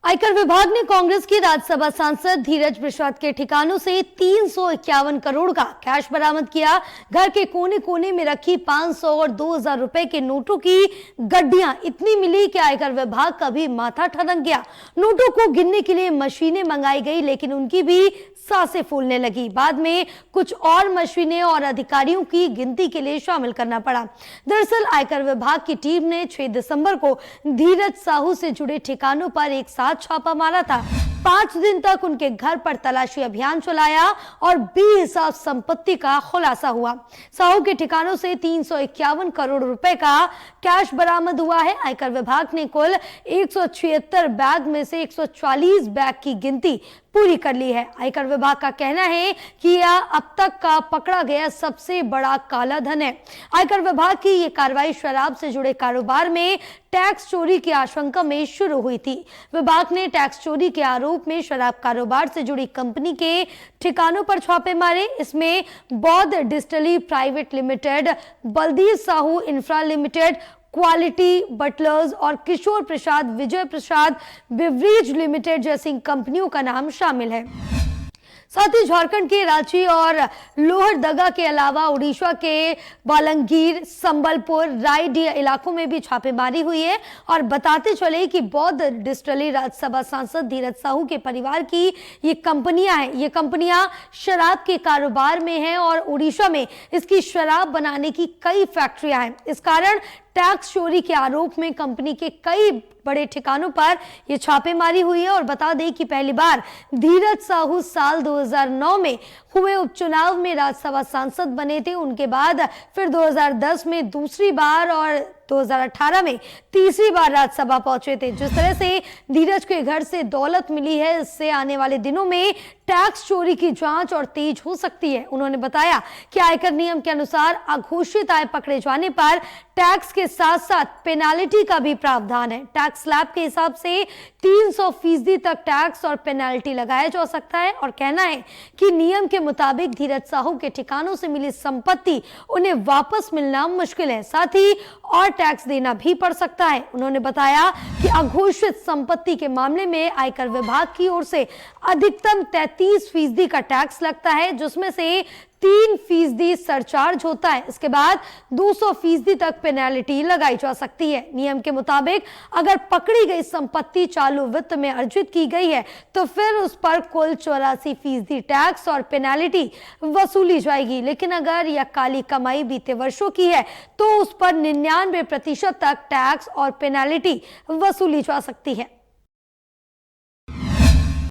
आयकर विभाग ने कांग्रेस की राज्यसभा सांसद धीरज प्रसाद के ठिकानों से 351 करोड़ का कैश बरामद किया। घर के कोने कोने में रखी 500 और 2000 रुपए के नोटों की गड्डियां इतनी मिली कि आयकर विभाग का भी माथा ठनक गया। नोटों को गिनने के लिए मशीनें मंगाई गई, लेकिन उनकी भी सांसें फूलने लगी। बाद में कुछ और मशीनें और अधिकारियों की गिनती के लिए शामिल करना पड़ा। दरअसल आयकर विभाग की टीम ने 6 दिसंबर को धीरज साहू से जुड़े ठिकानों पर एक साथ छापा मारा था। 5 दिन तक उनके घर पर तलाशी अभियान चलाया और बेहिसाब संपत्ति का खुलासा हुआ। साहू के ठिकानों से 351 करोड़ रुपए का कैश बरामद हुआ है। आयकर विभाग ने कुल 176 बैग में से 140 बैग की गिनती पूरी कर ली है। आयकर विभाग का कहना है कि यह अब तक का पकड़ा गया सबसे बड़ा काला धन है। आयकर विभाग की यह कार्रवाई शराब से जुड़े कारोबार में टैक्स चोरी की आशंका में शुरू हुई थी। विभाग ने टैक्स चोरी के आरोप में शराब कारोबार से जुड़ी कंपनी के ठिकानों पर छापे मारे। इसमें Boudh Distillery Private Limited, Baldev Sahu Infra Limited, Quality Butlers और किशोर प्रसाद विजय प्रसाद बिवरेज लिमिटेड जैसी कंपनियों का नाम शामिल है। साथ ही झारखंड के रांची और लोहरदगा के अलावा उड़ीसा के बालंगीर, संबलपुर, रायडीह इलाकों में भी छापेमारी हुई है। और बताते चले कि बौद्ध डिस्टिलरी राज्यसभा सांसद धीरज साहू के परिवार की ये कंपनियां हैं। ये कंपनियां शराब के कारोबार में हैं और उड़ीसा में इसकी शराब बनाने की कई फैक्ट्रियां हैं। इस कारण टैक्स चोरी के आरोप में कंपनी के कई बड़े ठिकानों पर यह छापेमारी हुई है। और बता दें कि पहली बार धीरज साहू साल 2009 में हुए उपचुनाव में राज्यसभा सांसद बने थे। उनके बाद फिर 2010 में दूसरी बार और 2018 में तीसरी बार राज्यसभा पहुंचे थे। जिस तरह से धीरज के घर से दौलत मिली है, इससे आने वाले दिनों में टैक्स चोरी की जांच और तेज हो सकती है। उन्होंने बताया कि आयकर नियम के अनुसार अघोषित आय पकड़े जाने पर टैक्स के साथ साथ पेनाल्टी का भी प्रावधान है। टैक्स स्लैब के हिसाब से 300% तक टैक्स और पेनाल्टी लगाया जा सकता है। और कहना है कि नियम के मुताबिक धीरज साहू के ठिकानों से मिली संपत्ति उन्हें वापस मिलना मुश्किल है, साथ ही और टैक्स देना भी पड़ सकता है। उन्होंने बताया कि अघोषित संपत्ति के मामले में आयकर विभाग की ओर से अधिकतम 33% का टैक्स लगता है, जिसमें से 3% सरचार्ज होता है। इसके बाद 200% तक पेनाल्टी लगाई जा सकती है। नियम के मुताबिक अगर पकड़ी गई संपत्ति चालू वित्त में अर्जित की गई है तो फिर उस पर कुल 84% टैक्स और पेनाल्टी वसूली जाएगी। लेकिन अगर यह काली कमाई बीते वर्षों की है तो उस पर 99% तक टैक्स और पेनाल्टी वसूली जा सकती है।